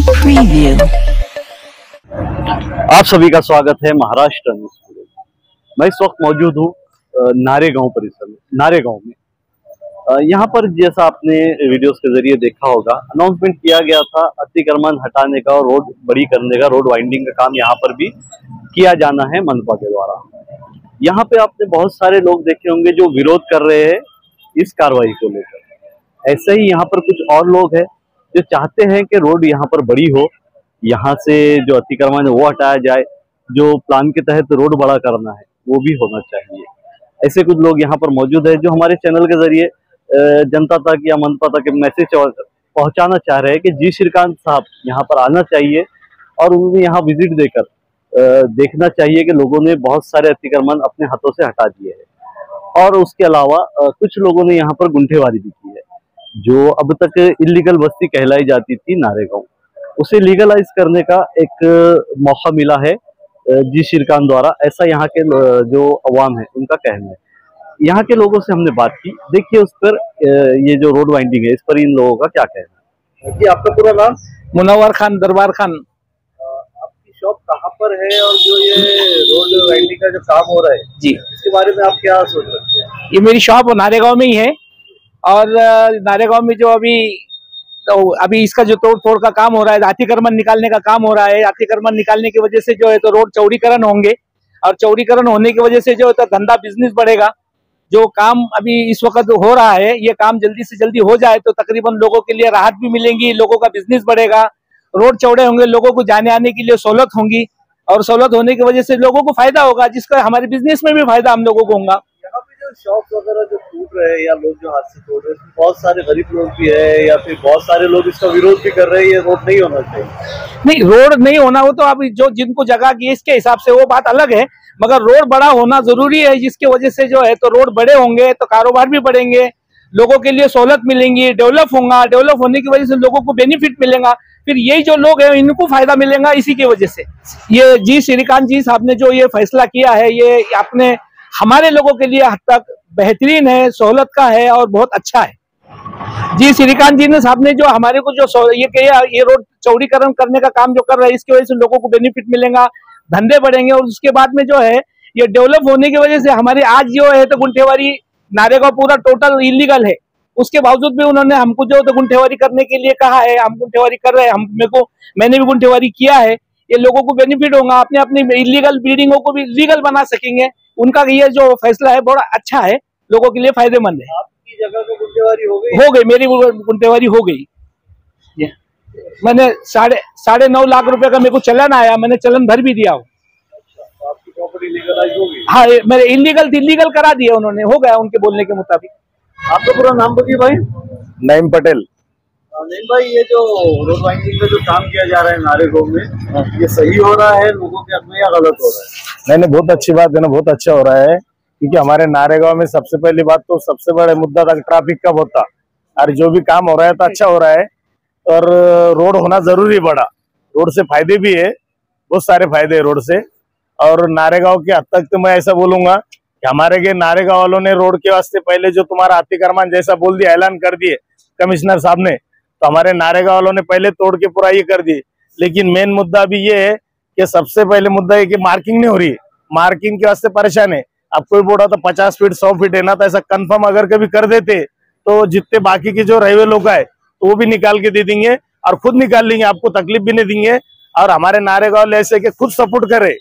preview. आप सभी का स्वागत है महाराष्ट्र न्यूज़ में। मैं इस वक्त मौजूद हूँ नारेगांव परिसर में। नारेगांव में यहाँ पर जैसा आपने वीडियोस के जरिए देखा होगा, अनाउंसमेंट किया गया था अतिक्रमण हटाने का और रोड बड़ी करने का, रोड वाइंडिंग का काम यहाँ पर भी किया जाना है मनपा के द्वारा। यहाँ पे आपने बहुत सारे लोग देखे होंगे जो विरोध कर रहे हैं इस कार्रवाई को लेकर। ऐसे ही यहाँ पर कुछ और लोग हैं जो चाहते हैं कि रोड यहाँ पर बड़ी हो, यहाँ से जो अतिक्रमण है वो हटाया जाए, जो प्लान के तहत रोड बड़ा करना है वो भी होना चाहिए। ऐसे कुछ लोग यहाँ पर मौजूद है जो हमारे चैनल के जरिए जनता तक या मनपा तक मैसेज पहुंचाना चाह रहे हैं कि जी श्रीकांत साहब यहाँ पर आना चाहिए और उन्हें यहाँ विजिट देकर देखना चाहिए कि लोगों ने बहुत सारे अतिक्रमण अपने हाथों से हटा दिए हैं। और उसके अलावा कुछ लोगों ने यहाँ पर गुंठेवारी भी की है, जो अब तक इलीगल बस्ती कहलाई जाती थी नारेगांव, उसे लीगलाइज करने का एक मौका मिला है जी श्रीकांत द्वारा। ऐसा यहाँ के जो अवाम है उनका कहना है। यहाँ के लोगों से हमने बात की, देखिए उस पर ये जो रोड वाइंडिंग है इस पर इन लोगों का क्या कहना है। जी आपका पूरा नाम? मुनव्वर खान, दरबार खान। आपकी शॉप कहाँ पर है और जो ये रोड वाइंडिंग का जो काम हो रहा है जी, इसके बारे में आप क्या सोच रहे हैं? ये मेरी शॉप नारेगांव में ही है और नारेगांव में जो अभी इसका जो तोड़ फोड़ का काम हो रहा है, अतिक्रमण निकालने का काम हो रहा है। अतिक्रमण निकालने की वजह से जो है तो रोड चौड़ीकरण होंगे और चौड़ीकरण होने की वजह से जो है तो धंधा बिजनेस बढ़ेगा। जो काम अभी इस वक्त हो रहा है ये काम जल्दी से जल्दी हो जाए तो तकरीबन लोगों के लिए राहत भी मिलेंगी, लोगों का बिजनेस बढ़ेगा, रोड चौड़े होंगे, लोगों को जाने आने के लिए सहूलत होंगी और सहूलत होने की वजह से लोगों को फायदा होगा, जिसका हमारे बिजनेस में भी फायदा हम लोगों को होगा। यहाँ पे जो शॉप वगैरह जो टूट रहे हैं या लोग जो हाथ से तोड़ रहे हैं, बहुत सारे गरीब लोग भी है या फिर बहुत सारे लोग इसका विरोध भी कर रहे हैं, ये रोड नहीं होना चाहिए। नहीं, रोड नहीं होना हो तो अभी जो जिनको जगह की इसके हिसाब से वो बात अलग है, मगर रोड बड़ा होना जरूरी है, जिसकी वजह से जो है तो रोड बड़े होंगे तो कारोबार भी बढ़ेंगे, लोगों के लिए सहूलत मिलेंगी, डेवलप होगा, डेवलप होने की वजह से लोगों को बेनिफिट मिलेगा, फिर यही जो लोग हैं इनको फायदा मिलेगा। इसी की वजह से ये जी श्रीकांत जी साहब ने जो ये फैसला किया है ये अपने हमारे लोगों के लिए हद तक बेहतरीन है, सहूलत का है और बहुत अच्छा है। जी श्रीकांत जी ने साहब ने जो हमारे को जो ये किया, ये रोड चौड़ीकरण करने का काम जो कर रहा है इसकी वजह से लोगों को बेनिफिट मिलेगा, धंधे बढ़ेंगे और उसके बाद में जो है ये डेवलप होने की वजह से हमारे आज जो है तो गुंठेवारी नारेगांव पूरा टोटल इलीगल है, उसके बावजूद भी उन्होंने हमको जो तो गुंठेवारी करने के लिए कहा है, हम गुंठेवारी कर रहे हैं। मैंने भी गुंठेवारी किया है, ये लोगों को बेनिफिट होगा, अपने अपने इलीगल बिल्डिंगों को भी लीगल बना सकेंगे। उनका ये जो फैसला है बड़ा अच्छा है, लोगों के लिए फायदेमंद है। आपकी जगह को गुंठेवारी हो गई? हो गई, मेरी गुंठेवारी हो गई। मैंने 9.5 लाख रुपए का मेरे को चलन आया, मैंने चलन भर भी दिया। आपकी प्रॉपर्टी लीगलाइज हो गई? हाँ, मेरे इलीगल करा दिया उन्होंने, हो गया उनके बोलने के मुताबिक। आपका पूरा नाम बताइए भाई। नईम पटेल। नईम भाई, ये जो रोड वाइंडिंग का जो काम किया जा रहा है नारेगांव में, ये सही हो रहा है लोगों के हक में या गलत हो रहा है? नहीं, बहुत अच्छी बात है ना, बहुत अच्छा हो रहा है, क्योंकि हमारे नारेगांव में सबसे पहली बात तो सबसे बड़ा मुद्दा था ट्रैफिक का बहुत था, और जो भी काम हो रहा है तो अच्छा हो रहा है। और रोड होना जरूरी बड़ा, रोड से फायदे भी है, बहुत सारे फायदे है रोड से। और नारेगांव के हद तक तो मैं ऐसा बोलूंगा कि हमारे के नारेगांव वालों ने रोड के वास्ते पहले जो तुम्हारा अतिक्रमण जैसा बोल दिया, ऐलान कर दिए कमिश्नर साहब ने, तो हमारे नारेगांव वालों ने पहले तोड़ के पूरा ये कर दिए। लेकिन मेन मुद्दा अभी ये है कि सबसे पहले मुद्दा है कि मार्किंग नहीं हो रही है, मार्किंग के वास्ते परेशान है। अब कोई बोला तो 50 फीट 100 फीट है ना, तो ऐसा कंफर्म अगर कभी कर देते तो जितने बाकी के जो रहे लोग आए तो वो भी निकाल के दे देंगे और खुद निकाल लेंगे, आपको तकलीफ भी नहीं देंगे। और हमारे नारेगांव ऐसे कि खुद सपोर्ट करे।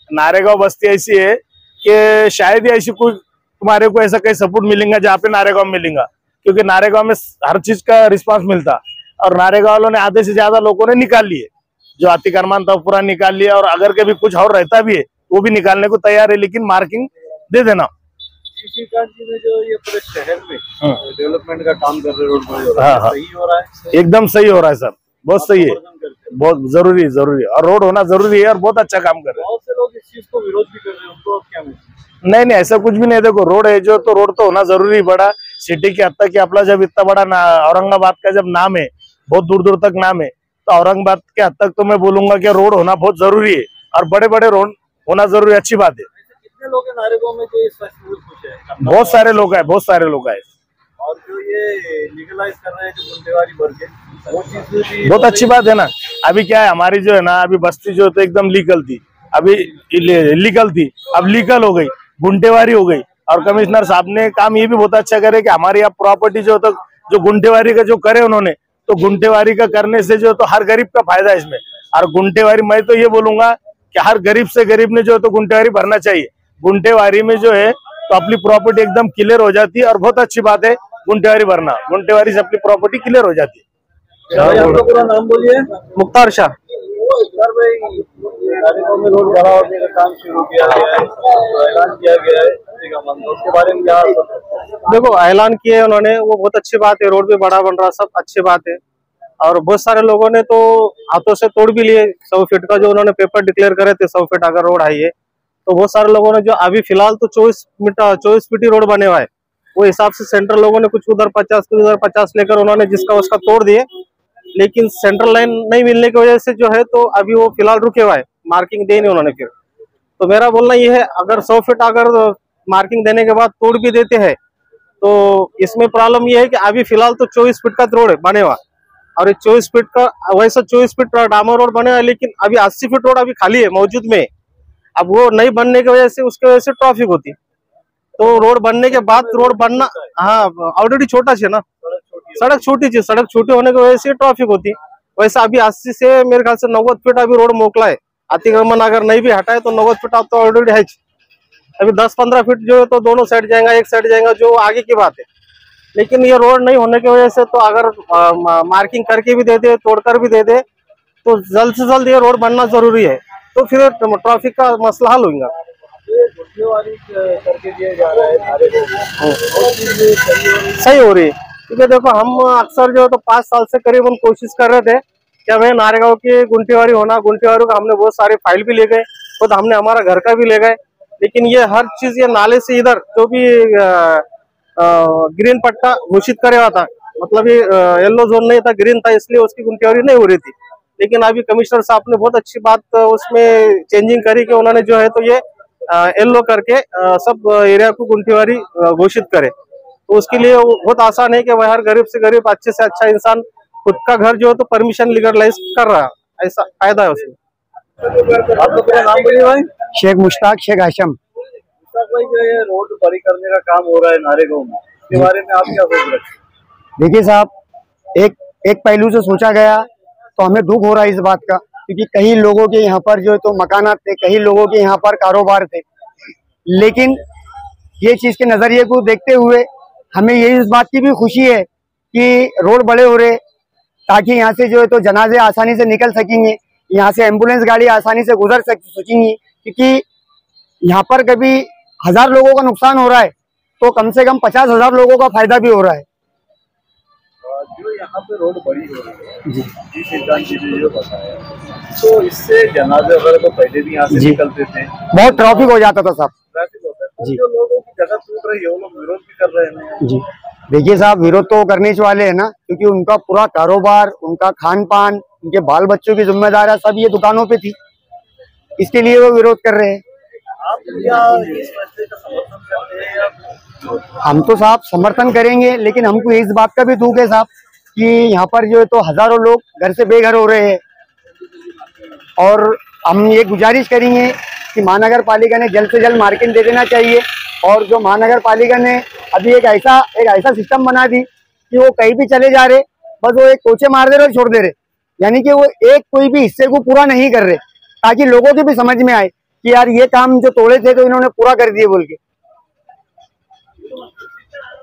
नारेगांव बस्ती ऐसी है कि शायद ही ऐसी कोई तुम्हारे को ऐसा कहीं सपोर्ट मिलेगा जहाँ पे नारेगांव मिलेगा, क्योंकि नारेगांव में हर चीज का रिस्पांस मिलता। और नारेगांव वालों ने आधे से ज्यादा लोगों ने निकाल लिए, जो अतिक्रमण था पूरा निकाल लिया, और अगर कभी कुछ और रहता भी है वो भी निकालने को तैयार है, लेकिन मार्किंग दे देना। श्रीकांत जी ने जो ये पूरे शहर में डेवलपमेंट का काम कर रहे रोड पर, सही हो रहा है? एकदम सही हो रहा है सर, बहुत सही है, बहुत जरूरी है, और रोड होना जरूरी है और बहुत अच्छा काम कर रहे हैं। बहुत से लोग इस चीज को विरोध भी कर रहे हैं, उनको क्या मैसेज? नहीं, ऐसा कुछ भी नहीं। देखो, रोड है जो, तो रोड तो होना जरूरी बड़ा, सिटी के हद तक कि अपना जब इतना बड़ा औरंगाबाद का जब नाम है, बहुत दूर दूर तक नाम है, तो औरंगाबाद के हद तक तो मैं बोलूंगा कि रोड होना बहुत जरूरी है, और बड़े बड़े रोड होना जरूरी, अच्छी बात है। कितने लोग हैं नारेगांव में जो इस फैसले को खुश है? बहुत सारे लोग हैं, बहुत सारे लोग हैं। और जो ये लीगलाइज कर रहे हैं जो गुंठेवारी भर के, वो चीज भी बहुत अच्छी बात है ना। अभी क्या है, हमारी जो है ना अभी बस्ती जो तो एकदम लीगल थी, अभी इलीगल थी, अब लीगल हो गई, गुंटेवारी हो गई। और कमिश्नर साहब ने काम ये भी बहुत अच्छा करे कि हमारी यहाँ प्रॉपर्टी जो तो जो गुंटेवारी का जो करे उन्होंने, तो गुंटेवारी का करने से जो तो हर गरीब का फायदा है इसमें। और गुंटेवारी मैं तो ये बोलूंगा कि हर गरीब से गरीब ने जो तो गुंटेवारी भरना चाहिए। गुंटेवारी में जो है तो अपनी प्रॉपर्टी एकदम क्लियर हो जाती है, और बहुत अच्छी बात है गुंटेवारी भरना, गुंटेवारी से अपनी प्रॉपर्टी क्लियर हो जाती है। आपका पूरा नाम बोलिए। मुख्तार शाह। सर भाई, नारेगांव में रोड बड़ा होने का काम शुरू किया गया है, तो ऐलान किया गया है, उसके बारे में क्या? देखो, ऐलान किए उन्होंने, वो बहुत अच्छी बात है, रोड भी बड़ा बन रहा, सब अच्छी बात है। और बहुत सारे लोगों ने तो हाथों से तोड़ भी लिए 100 फीट का, जो उन्होंने पेपर डिक्लेयर करे थे 100 फीट अगर रोड है ये, तो बहुत सारे लोगों ने जो अभी फिलहाल तो 24 फीट ही रोड बने हुआ है, वो हिसाब से सेंट्रल लोगों ने कुछ उधर 50 कुछ उधर 50 लेकर उन्होंने जिसका उसका तोड़ दिए। लेकिन सेंट्रल लाइन नहीं मिलने की वजह से जो है तो अभी वो फिलहाल रुके हुआ है, मार्किंग दी नहीं उन्होंने। फिर तो मेरा बोलना ये है, अगर 100 फीट अगर मार्किंग देने के बाद तोड़ भी देते हैं तो इसमें प्रॉब्लम ये है कि अभी फिलहाल तो 24 फीट का रोड बने हुआ, और 24 फीट का वैसा 24 फीट डामर रोड बने हुआ है, लेकिन अभी 80 फीट रोड अभी खाली है मौजूद में। अब वो नहीं बनने की वजह से उसकी वजह से ट्रैफिक होती, तो रोड बनने के बाद रोड बनना, हाँ ऑलरेडी छोटा है ना, सड़क छोटी थी, सड़क छोटी होने की वजह से ट्रैफिक होती। वैसा अभी 80 से मेरे ख्याल से 90 फीट अभी रोड मोकला है, अतिक्रमण अगर नहीं भी हटाए तो 90 फीट अब तो ऑलरेडी है। अभी 10-15 फीट जो है तो दोनों साइड जाएगा, एक साइड जाएगा, जो आगे की बात है। लेकिन ये रोड नहीं होने की वजह से तो अगर मार्किंग करके भी दे दे, तोड़कर भी दे दे, तो जल्द से जल्द ये रोड बनना जरूरी है, तो फिर ट्रैफिक का मसला हल होगा। करके दिया जा रहा है, सही हो रही है, क्योंकि देखो हम अक्सर जो है तो 5 साल से करीबन कोशिश कर रहे थे कि हमें नारेगांव की गुंटेवारी होना, गुंटेवारी का हमने बहुत सारे फाइल भी ले गए, खुद हमने हमारा घर का भी ले गए, लेकिन ये हर चीज ये नाले से इधर जो भी ग्रीन पट्टा घोषित करे हुआ था, मतलब ये येलो जोन नहीं था, ग्रीन था, इसलिए उसकी गुंटेवारी नहीं हो रही थी। लेकिन अभी कमिश्नर साहब ने बहुत अच्छी बात उसमें चेंजिंग करी कि उन्होंने जो है तो ये येलो करके सब एरिया को गुंटेवारी घोषित करे, तो उसके लिए बहुत आसान है कि वह हर गरीब से गरीब अच्छे से अच्छा इंसान खुद का घर जो है तो परमिशन लीगलाइज कर रहा है, ऐसा फायदा है उसमें। आपका पूरा नाम बोलिए भाई। शेख मुश्ताक शेख हाशम। भाई, जो ये रोड बड़ी करने का काम हो रहा है नारेगांव में, इसके बारे में आप क्या सोच रहे हैं? देखिए साहब, एक पहलू से सोचा गया तो हमें दुख हो रहा है इस बात का, क्योंकि कई लोगों के यहाँ पर जो है तो मकानात थे, कई लोगों के यहाँ पर कारोबार थे, लेकिन ये चीज के नजरिए को देखते हुए हमें ये इस बात की भी खुशी है कि रोड बड़े हो रहे, ताकि यहाँ से जो है तो जनाजे आसानी से निकल सकेंगे, यहाँ से एम्बुलेंस गाड़ी आसानी से गुजर सकेंगी, क्योंकि यहाँ पर कभी 1000 लोगों का नुकसान हो रहा है तो कम से कम 50,000 लोगों का फायदा भी हो रहा है। जो यहाँ पे रोड बड़ी हो रही है जी, जी जो बताया, तो इससे जनाजे वगैरह तो पहले भी यहाँ से निकलते थे, बहुत ट्रैफिक हो जाता था साहब। ट्रैफिक होता है, तो जो लोगों की जगह टूट रही है वो लोग विरोध भी कर रहे हैं जी। देखिए साहब, विरोध तो करने वाले है ना, क्योंकि उनका पूरा कारोबार, उनका खान पान, उनके बाल बच्चों की जिम्मेदारी सब ये दुकानों पे थी, इसके लिए वो विरोध कर रहे हैं। आप क्या इस फैसले का समर्थन करते हैं? हम तो साहब समर्थन करेंगे, लेकिन हमको इस बात का भी दुख है साहब कि यहाँ पर जो है तो हजारों लोग घर से बेघर हो रहे हैं, और हम ये गुजारिश करेंगे कि महानगर पालिका ने जल्द से जल्द मार्किंग दे देना चाहिए, और जो महानगर पालिका ने अभी एक ऐसा सिस्टम बना दी कि वो कहीं भी चले जा रहे, बस वो एक कोचे मार दे रहे और छोड़ दे रहे, यानी कि वो एक कोई भी हिस्से को पूरा नहीं कर रहे, ताकि लोगों की भी समझ में आए कि यार ये काम जो तोड़े थे तो इन्होंने पूरा कर दिए बोल के।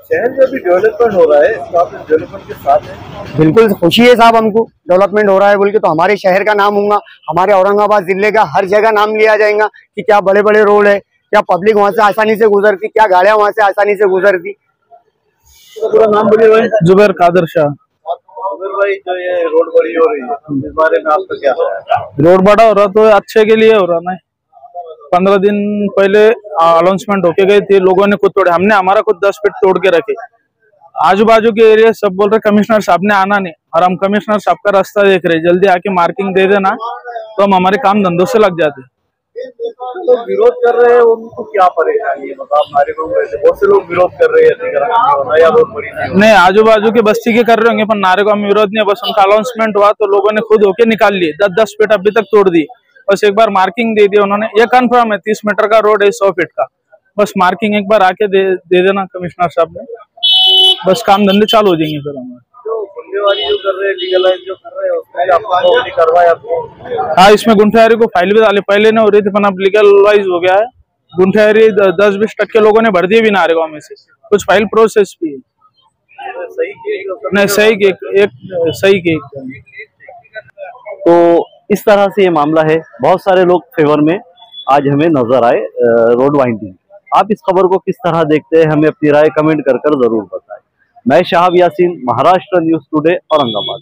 शहर में भी डेवलपमेंट हो रहा है, तो आप इस डेवलपमेंट के साथ हैं? बिल्कुल खुशी है साहब हमको, डेवलपमेंट हो रहा है बोल के तो हमारे शहर का नाम होगा, हमारे औरंगाबाद जिले का हर जगह नाम लिया जाएगा कि क्या बड़े बड़े रोड है, क्या पब्लिक वहां से आसानी से गुजरती, क्या गाड़ियां वहां से आसानी से गुजरती। तो पूरा नाम बोलिए भाई। जुबैर कादर शाह। जुबैर भाई, जो ये रोड बड़ी हो रही है, इस बारे में आपका क्या है? रोड बड़ा हो रहा तो अच्छे के लिए हो रहा ना। 15 दिन पहले अनाउंसमेंट होके गई थी, लोगों ने खुद तोड़े, हमने हमारा खुद 10 फीट तोड़ के रखे, आजू बाजू के एरिया सब बोल रहे कमिश्नर साहब ने आना नहीं, और हम कमिश्नर साहब का रास्ता देख रहे, जल्दी आके मार्किंग दे देना तो हम हमारे काम धंधों से लग जाते। तो विरोध कर रहे हैं, उनको क्या परेशानी है? मतलब नारेगांव में से बहुत से लोग विरोध कर रहे हैं अतिक्रमण होना या बहुत बड़ी नहीं, आजू बाजू के बस्ती के कर रहे होंगे, पर नारेगांव में विरोध नहीं है। बस उनका अनाउंसमेंट हुआ तो लोगों ने खुद होके निकाल लिए। 10-10 फीट अभी तक तोड़ दी। बस एक बार मार्किंग दे दी उन्होंने। ये कंफर्म है 30 मीटर का रोड है, 100 फीट का। बस मार्किंग एक बार आके दे देना कमिश्नर साहब ने, बस काम धंधे चालू हो जाएंगे फिर हमारे। जो कर रहे हैं, लीगलाइज जो कर रहे हैं, उसमें आपको नहीं करवाया आपको? हाँ, इसमें गुंठेदारी को फाइल भी डाले, पहले नहीं हो रही थी, पर अब लीगलाइज हो गया है। गुंठेदारी 10-20% लोगों ने भर दिए भी नारेगांव में से, कुछ फाइल प्रोसेस भी है। सही नहीं, सही के सही के। तो इस तरह से ये मामला है। बहुत सारे लोग फेवर में आज हमें नजर आए रोड वाइंडिंग। आप इस खबर को किस तरह देखते हैं, हमें अपनी राय कमेंट कर जरूर बताएं। मैं शाहब यासीन, महाराष्ट्र न्यूज टुडे, औरंगाबाद।